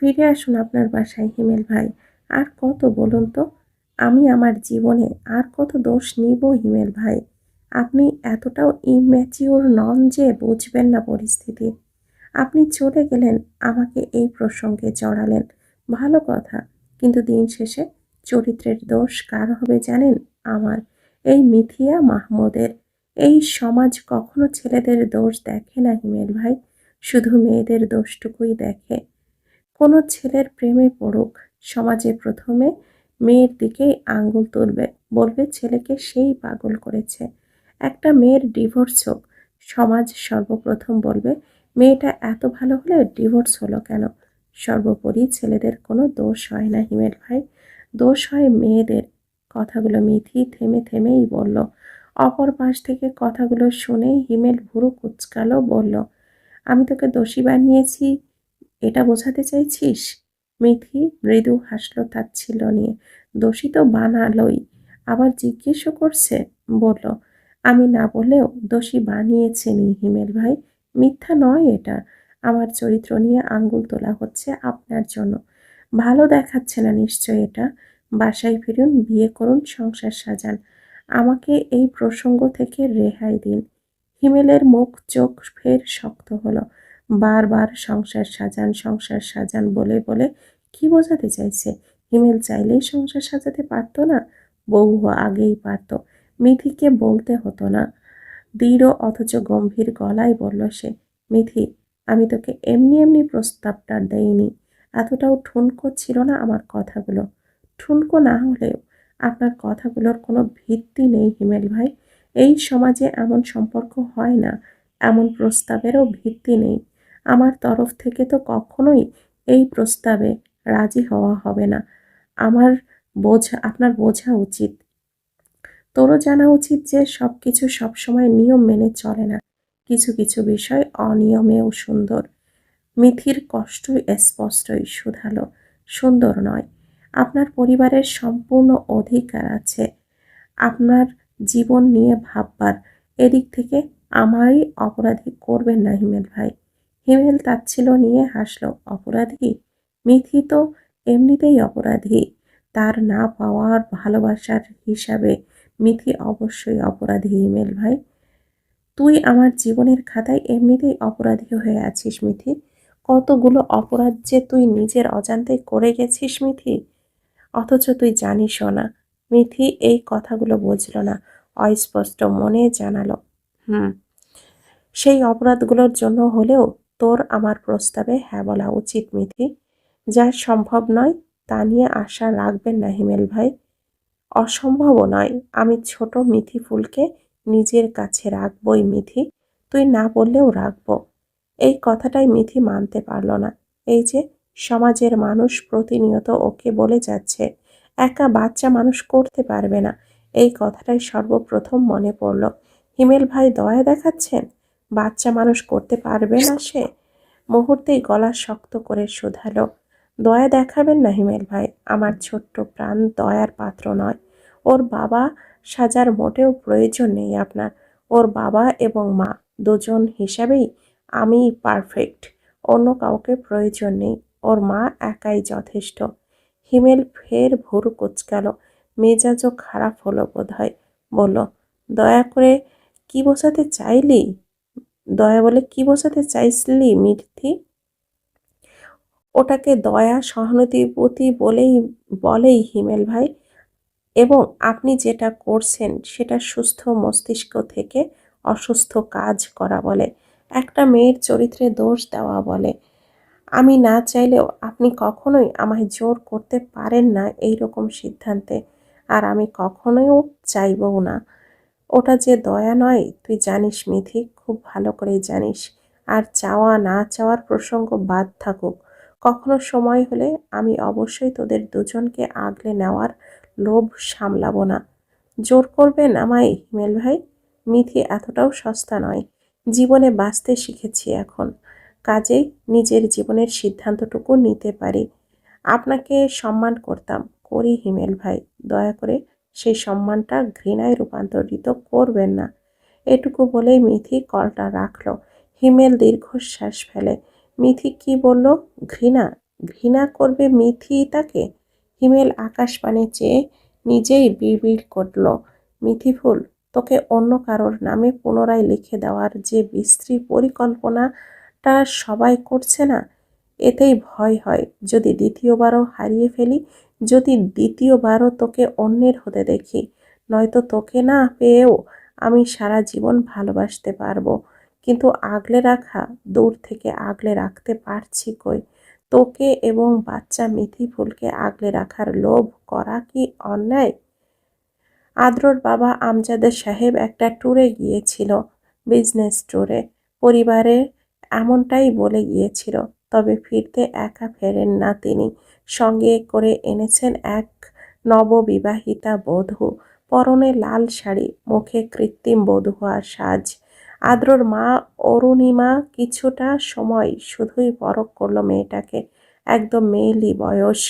ফিরে আসুন আপনার বাসায় হিমেল ভাই। আর কত বলুন তো? আমি আমার জীবনে আর কত দোষ নিব হিমেল ভাই? আপনি এতটাও ইম্যাচিউর নন যে বুঝবেন না পরিস্থিতি। আপনি চলে গেলেন, আমাকে এই প্রসঙ্গে জড়ালেন। ভালো কথা। কিন্তু দিন শেষে চরিত্রের দোষ কার হবে জানেন? আমার। এই মিথিয়া মাহমুদের। এই সমাজ কখনো ছেলেদের দোষ দেখে না হিমেল ভাই। শুধু মেয়েদের দোষটুকুই দেখে। কোনো ছেলের প্রেমে পড়ুক, সমাজে প্রথমে মেয়ের দিকেই আঙ্গুল তুলবে, বলবে ছেলেকে সেই পাগল করেছে। একটা মেয়ের ডিভোর্স হোক, সমাজ সর্বপ্রথম বলবে মেয়েটা এত ভালো হলে ডিভোর্স হলো কেন। সর্বোপরি ছেলেদের কোনো দোষ হয় না হিমেল ভাই, দোষ হয় মেয়েদের। কথাগুলো মিথি থেমে থেমেই বলল। অপর পাশ থেকে কথাগুলো শুনেই হিমেল ভুরু কুঁচকালো, বলল, আমি তোকে দোষী বানিয়েছি এটা বোঝাতে চাইছিস? মিথি মৃদু হাসল তাচ্ছিল্য নিয়ে। দোষী তো বানালোই, আবার জিজ্ঞেসও করছে। বলল, আমি না বললেও দোষী বানিয়েছেনই হিমেল ভাই। মিথ্যা নয় এটা। আমার চরিত্র নিয়ে আঙ্গুল তোলা হচ্ছে আপনার জন্য। ভালো দেখাচ্ছে না নিশ্চয় এটা। বাসায় ফিরুন, বিয়ে করুন, সংসার সাজান। আমাকে এই প্রসঙ্গ থেকে রেহাই দিন। হিমেলের মুখ চোখ ফের শক্ত হলো। বারবার সংসার সাজান সংসার সাজান বলে বলে কি বোঝাতে চাইছে? হিমেল চাইলেই সংসার সাজাতে পারতো না? বহু আগেই পারতো। মিথিকে বলতে হতো না। দৃঢ় অথচ গম্ভীর গলায় বলল সে, মিথি, আমি তোকে এমনি এমনি প্রস্তাবটা দেইনি। এতটাও ঠুনকো ছিল না আমার কথাগুলো। ঠুনকো না হলেও আপনার কথাগুলোর কোনো ভিত্তি নেই হিমেল ভাই। এই সমাজে এমন সম্পর্ক হয় না, এমন প্রস্তাবেরও ভিত্তি নেই। আমার তরফ থেকে তো কখনোই এই প্রস্তাবে রাজি হওয়া হবে না। আমার আপনার বোঝা উচিত, তোরও জানা উচিত যে সব কিছু সবসময় নিয়ম মেনে চলে না। কিছু কিছু বিষয় অনিয়মেও সুন্দর। মিথির কষ্ট স্পষ্টই শুধালো, সুন্দর নয়। আপনার পরিবারের সম্পূর্ণ অধিকার আছে আপনার জীবন নিয়ে ভাববার। এদিক থেকে আমারই অপরাধী করবেন না হিমেল ভাই। হিমেল তাচ্ছিল্য নিয়ে হাসল। অপরাধী? মিথি তো এমনিতেই অপরাধী। তার না পাওয়ার ভালোবাসার হিসাবে মিথি অবশ্যই অপরাধী হিমেল ভাই। তুই আমার জীবনের খাতায় এমনিতেই অপরাধী হয়ে আছিস মিথি। কতগুলো অপরাধ যে তুই নিজের অজান্তেই করে গেছিস মিথি, অথচ তুই জানিসও না। মিথি এই কথাগুলো বুঝল না, অস্পষ্ট মনে জানালো, হুম, সেই অপরাধগুলোর জন্য হলেও তোর আমার প্রস্তাবে হ্যাঁ বলা উচিত মিথি। যা সম্ভব নয় তা নিয়ে আশা রাখবেন না হিমেল ভাই। অসম্ভবও নয়। আমি ছোট মিথি ফুলকে নিজের কাছে রাখবই মিথি, তুই না বললেও রাখবো। এই কথাটাই মিথি মানতে পারল না। এই যে সমাজের মানুষ প্রতিনিয়ত ওকে বলে যাচ্ছে একা বাচ্চা মানুষ করতে পারবে না, এই কথাটাই সর্বপ্রথম মনে পড়ল। হিমেল ভাই দয়া দেখাচ্ছেন? বাচ্চা মানুষ করতে পারবে না সে? মুহূর্তেই গলা শক্ত করে শুধালো, দয়া দেখাবেন না হিমেল ভাই। আমার ছোট্ট প্রাণ দয়ার পাত্র নয়। ওর বাবা সাজার মোটেও প্রয়োজন নেই আপনার। ওর বাবা এবং মা দুজন হিসাবেই আমি পারফেক্ট। অন্য কাউকে প্রয়োজন নেই। ওর মা একাই যথেষ্ট। হিমেল ফের ভুরু কুঁচকাল। মেজাজও খারাপ হলো বোধহয়। বলল, দয়া করে কি বোঝাতে চাইলি? দয়া বলে কি বোঝাতে চাইছিলি মিথি? ওটাকে দয়া সহানুভূতি বলেই হিমেল ভাই। এবং আপনি যেটা করছেন সেটা সুস্থ মস্তিষ্ক থেকে অসুস্থ কাজ করা বলে। একটা মেয়ের চরিত্রে দোষ দেওয়া বলে। আমি না চাইলেও আপনি কখনোই আমায় জোর করতে পারেন না এই রকম সিদ্ধান্তে। আর আমি কখনোই চাইবও না। ওটা যে দয়া নয় তুই জানিস মিথি, খুব ভালো করেই জানিস। আর চাওয়া না চাওয়ার প্রসঙ্গ বাদ থাকুক, কখনো সময় হলে আমি অবশ্যই তোদের দুজনকে আগলে নেওয়ার লোভ সামলাবো না। জোর করবেন আমায় হিমেল ভাই? মিথি এতটাও সস্তা নয়। জীবনে বাঁচতে শিখেছি এখন, কাজেই নিজের জীবনের সিদ্ধান্তটুকু নিতে পারি। আপনাকে সম্মান করতাম, করি হিমেল ভাই। দয়া করে সেই সম্মানটা ঘৃণায় রূপান্তরিত করবেন না। এটুকু বলেই মিথি কলটা রাখল। হিমেল দীর্ঘশ্বাস ফেলে। মিথি কি বলল? ঘৃণা? ঘৃণা করবে মিথি তাকে? হিমেল আকাশপানে চেয়ে নিজেই বিড়বিড় করল, মিথিফুল, তোকে অন্য কারোর নামে পুনরায় লিখে দেওয়ার যে বিশ্রী পরিকল্পনাটা সবাই করছে না, এতেই ভয় হয় যদি দ্বিতীয়বারও হারিয়ে ফেলি, যদি দ্বিতীয়বারও তোকে অন্যের হতে দেখি। নয়তো তোকে না পেয়েও আমি সারা জীবন ভালোবাসতে পারবো, কিন্তু আগলে রাখা, দূর থেকে আগলে রাখতে পারছি কই? তোকে এবং বাচ্চা মিথিফুলকে আগলে রাখার লোভ করা কি অন্যায়? আদ্রর বাবা আমজাদ সাহেব একটা ট্যুরে গিয়েছিল, বিজনেস ট্যুরে। পরিবারে এমনটাই বলে গিয়েছিল। তবে ফিরতে একা ফেরেন না তিনি, সঙ্গে করে এনেছেন এক নববিবাহিতা বধূ, পরনে লাল শাড়ি, মুখে কৃত্রিম বধূয়ার সাজ। আদ্রর মা অরুণিমা কিছুটা সময় শুধুই পরখ করল মেয়েটাকে। একদম মেয়েলি বয়স,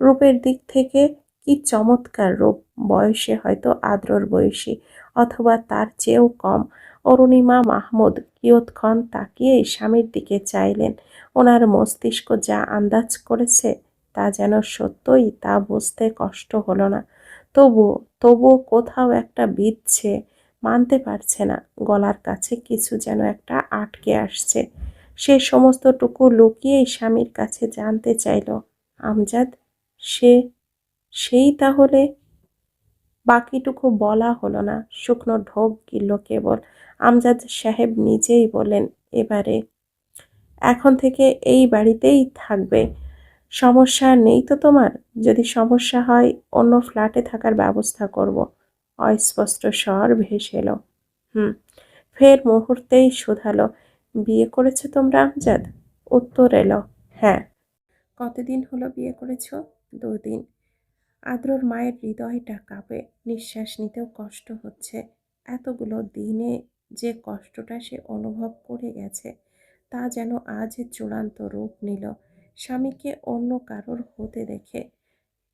রূপের দিক থেকে কি চমৎকার রূপ! বয়সে হয়তো আদ্রর বয়সী, অথবা তার চেয়েও কম। অরুণিমা মাহমুদ কিয়ৎক্ষণ তাকিয়েই স্বামীর দিকে চাইলেন। ওনার মস্তিষ্ক যা আন্দাজ করেছে তা যেন সত্যই, তা বুঝতে কষ্ট হলো না। তবুও কোথাও একটা বিধছে, মানতে পারছে না। গলার কাছে কিছু যেন একটা আটকে আসছে। সে সমস্তটুকু লুকিয়েই স্বামীর কাছে জানতে চাইল, আমজাদ, সে সেই তাহলে? বাকিটুকু বলা হলো না, শুকনো ঢোক গিলল কেবল। আমজাদ সাহেব নিজেই বললেন, এবারে এখন থেকে এই বাড়িতেই থাকবে। সমস্যা নেই তো তোমার? যদি সমস্যা হয় অন্য ফ্ল্যাটে থাকার ব্যবস্থা করব। অস্পষ্ট স্বর ভেসে এলো। হুম। ফের মুহূর্তেই শুধালো, বিয়ে করেছো তোমরা আমজাদ? উত্তর এলো, হ্যাঁ। কতদিন হলো বিয়ে করেছো? 2 দিন। আদ্রর মায়ের হৃদয়টা কাঁপে, নিঃশ্বাস নিতেও কষ্ট হচ্ছে। এতগুলো দিনে যে কষ্টটা সে অনুভব করে গেছে তা যেন আজ চূড়ান্ত রূপ নিল। স্বামীকে অন্য কারোর হতে দেখে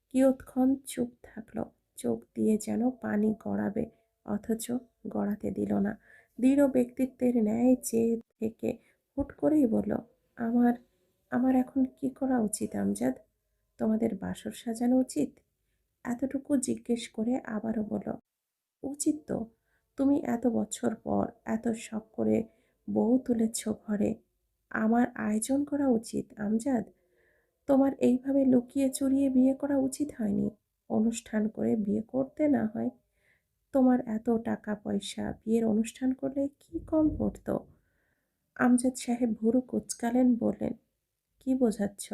কিয়ৎক্ষণ চুপ থাকলো, চোখ দিয়ে যেন পানি গড়াবে, অথচ গড়াতে দিল না। দৃঢ় ব্যক্তিত্বের ন্যায় চেয়ে থেকে হুট করেই বলল, আমার আমার এখন কি করা উচিত আমজাদ? তোমাদের বাসর সাজানো উচিত? এতটুকু জিজ্ঞেস করে আবারও বলল, উচিত তো। তুমি এত বছর পর এত শখ করে বউ তুলেছ ঘরে, আমার আয়োজন করা উচিত আমজাদ। তোমার এইভাবে লুকিয়ে চুরিয়ে বিয়ে করা উচিত হয়নি। অনুষ্ঠান করে বিয়ে করতে না হয়। তোমার এত টাকা পয়সা, বিয়ের অনুষ্ঠান করলে কি কম পড়তো? আমজাদ সাহেব ভুরু কুঁচকালেন, বললেন, কি বোঝাচ্ছ?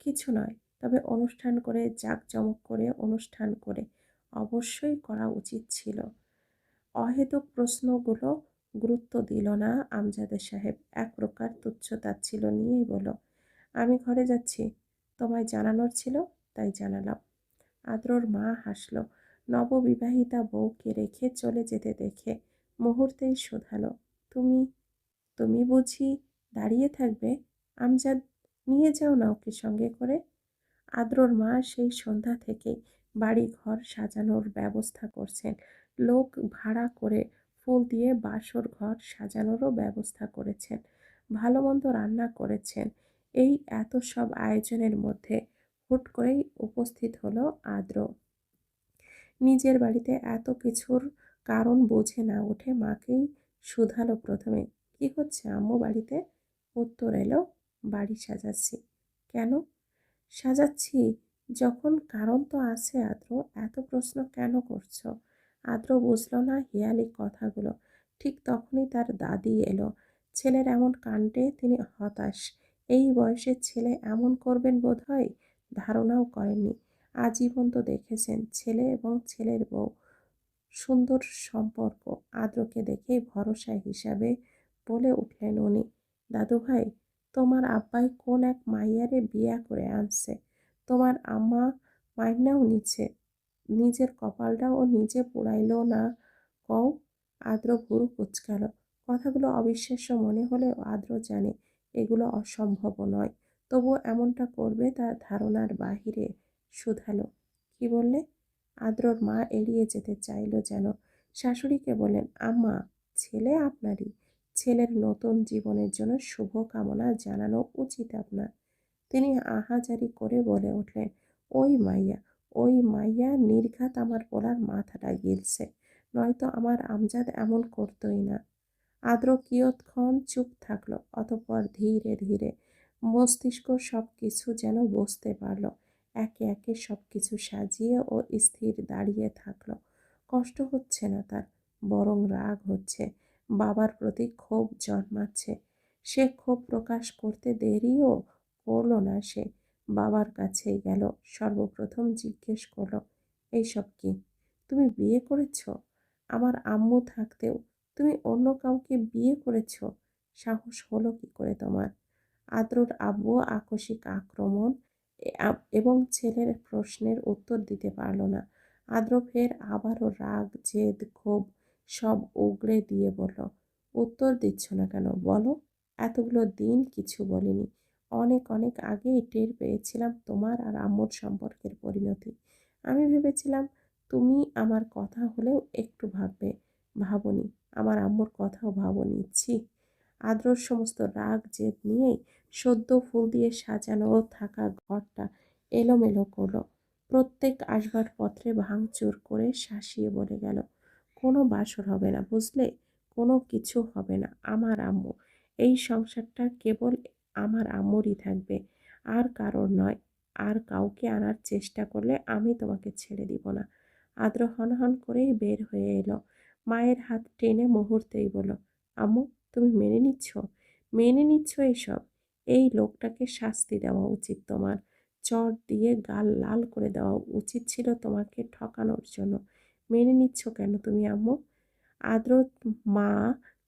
কিছু নয়, তবে অনুষ্ঠান করে, জাঁকজমক করে অনুষ্ঠান করে অবশ্যই করা উচিত ছিল। অহেতুক প্রশ্নগুলো গুরুত্ব দিল না আমজাদের সাহেব, এক প্রকার তুচ্ছ-তাচ্ছিল্য নিয়েই বলল, আমি ঘরে যাচ্ছি, তোমায় জানানোর ছিল তাই জানালাম। আদ্রর মা হাসল, নববিবাহিতা বউকে রেখে চলে যেতে দেখে। মুহূর্তেই শোধালো, তুমি তুমি বুঝি দাঁড়িয়ে থাকবে? আমজাদ, নিয়ে যাও না ওকে সঙ্গে করে। আদ্রর মা সেই সন্ধ্যা থেকেই বাড়ি ঘর সাজানোর ব্যবস্থা করছেন। লোক ভাড়া করে ফুল দিয়ে বাসর ঘর সাজানোরও ব্যবস্থা করেছেন। ভালো মন্দ রান্না করেছেন। এই এত সব আয়োজনের মধ্যে হুট করেই উপস্থিত হলো আদ্র। নিজের বাড়িতে এত কিছুর কারণ বুঝে না উঠে মাকেই শুধালো প্রথমে, কি হচ্ছে আম্মু বাড়িতে? উত্তর এলো, বাড়ি সাজাচ্ছি। কেন সাজাচ্ছি যখন কারণ তো আছে আদ্র, এত প্রশ্ন কেন করছো? আদ্র বুঝল না হেয়ালি কথাগুলো। ঠিক তখনই তার দাদি এলো। ছেলের এমন কাণ্ডে তিনি হতাশ। এই বয়সে ছেলে এমন করবেন বোধহয় ধারণাও করেননি। আজীবন তো দেখেছেন ছেলে এবং ছেলের বউ সুন্দর সম্পর্ক। আদ্রকে দেখেই ভরসা হিসাবে বলে উঠলেন উনি, দাদু ভাই, তোমার আব্বাই কোন এক মাইয়ারে বিয়া করে আনছে। তোমার আম্মা মাইনাও নিচ্ছে, নিজের কপালটাও ও নিজে পোড়াইল না কও? আদ্র ভুরু কুচকাল। কথাগুলো অবিশ্বাস্য মনে হলেও আদ্র জানে এগুলো অসম্ভব নয়। তবুও এমনটা করবে তার ধারণার বাহিরে। শুধালো, কি বললে? আদ্রর মা এড়িয়ে যেতে চাইল যেন। শাশুড়িকে বললেন, আম্মা, ছেলে আপনারই। ছেলের নতুন জীবনের জন্য শুভ কামনা জানানো উচিত আপনার। তিনি আহাজারি করে বলে উঠলেন, ওই মাইয়া, ওই মাইয়া নির্ঘাত আমার পোলার মাথাটা গিলছে, নয়তো আমার আমজাদ এমন করতোই না। আদ্র কিয়ৎক্ষণ চুপ থাকলো, অতঃপর ধীরে ধীরে মস্তিষ্ক সব কিছু যেন বুঝতে পারল। একে একে সব কিছু সাজিয়ে ও স্থির দাঁড়িয়ে থাকলো। কষ্ট হচ্ছে না তার, বরং রাগ হচ্ছে, বাবার প্রতি ক্ষোভ জন্মাচ্ছে। সে ক্ষোভ প্রকাশ করতে দেরিও করলো না। সে বাবার কাছে গেল, সর্বপ্রথম জিজ্ঞেস করলো, এইসব কি? তুমি বিয়ে করেছো? আমার আম্মু থাকতেও তুমি অন্য কাউকে বিয়ে করেছো? সাহস হলো কি করে তোমার? আদ্রর আব্বু আকস্মিক আক্রমণ এবং ছেলের প্রশ্নের উত্তর দিতে পারল না। আদ্র ফের আবারও রাগ, জেদ, ক্ষোভ সব উগড়ে দিয়ে বলল, উত্তর দিচ্ছ না কেন বলো? এতগুলো দিন কিছু বলিনি। অনেক অনেক আগেই টের পেয়েছিলাম তোমার আর আম্মুর সম্পর্কের পরিণতি। আমি ভেবেছিলাম তুমি আমার কথা হলেও একটু ভাববে। ভাবনি। আমার আম্মুর কথাও ভাবনি। ছি! আদ্রর সমস্ত রাগ জেদ নিয়েই সদ্য ফুল দিয়ে সাজানো থাকা ঘরটা এলোমেলো করলো। প্রত্যেক আসবাবপত্রে ভাঙচুর করে শাসিয়ে বলে গেল, কোনো বাসর হবে না, বুঝলে? কোনো কিছু হবে না। আমার আম্মু, এই সংসারটা কেবল আমার আম্মুরই থাকবে, আর কারোর নয়। আর কাউকে আনার চেষ্টা করলে আমি তোমাকে ছেড়ে দিব না। আদ্র হনহন করেই বের হয়ে এলো। মায়ের হাত টেনে মুহূর্তেই বলল, আম্মু, তুমি মেনে নিচ্ছ? মেনে নিচ্ছ এসব? এই লোকটাকে শাস্তি দেওয়া উচিত তোমার। চট দিয়ে গাল লাল করে দেওয়া উচিত ছিল তোমাকে ঠকানোর জন্য। মেনে নিচ্ছ কেন তুমি আম্মু? আদ্র মা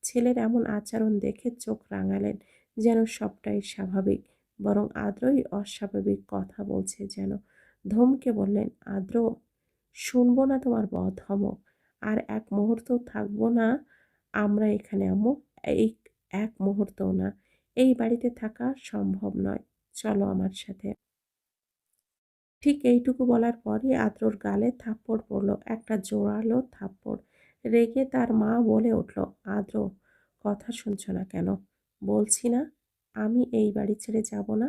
ছেলের এমন আচরণ দেখে চোখ রাঙালেন, যেন সবটাই স্বাভাবিক, বরং আদ্রই অস্বাভাবিক কথা বলছে যেন। ধমকে বললেন, আদ্র, শুনবো না তোমার বদধমক। আর এক মুহূর্ত থাকবো না আমরা এখানে আম্মু। এই এক মুহূর্তও না। এই বাড়িতে থাকা সম্ভব নয়। চলো আমার সাথে। ঠিক এইটুকু বলার পরই আদ্রর গালে থাপ্পড় পড়ল, একটা জোরালো থাপ্পড়। রেগে তার মা বলে উঠল, আদ্র, কথা শুনছো না কেন? বলছি না আমি এই বাড়ি ছেড়ে যাব না।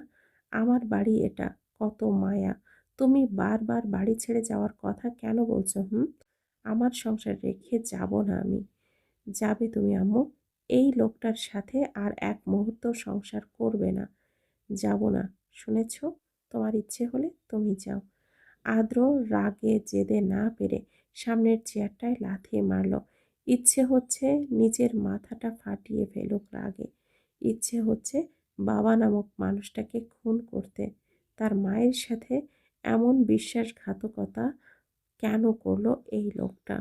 আমার বাড়ি এটা। কত মায়া! তুমি বারবার বাড়ি ছেড়ে যাওয়ার কথা কেন বলছো? হুম? আমার সংসার রেখে যাব না আমি। যাবে তুমি আম্মু। এই লোকটার সাথে আর এক মুহূর্ত সংসার করবে না। যাব না, শুনেছ? তোমার ইচ্ছে হলে তুমি যাও। আদ্র রাগে জেদে না পেরে সামনের চেয়ারটায় লাথি মারল। ইচ্ছে হচ্ছে নিজের মাথাটা ফাটিয়ে ফেলুক রাগে। ইচ্ছে হচ্ছে বাবা নামক মানুষটাকে খুন করতে। তার মায়ের সাথে এমন বিশ্বাসঘাতকতা কেন করলো এই লোকটা?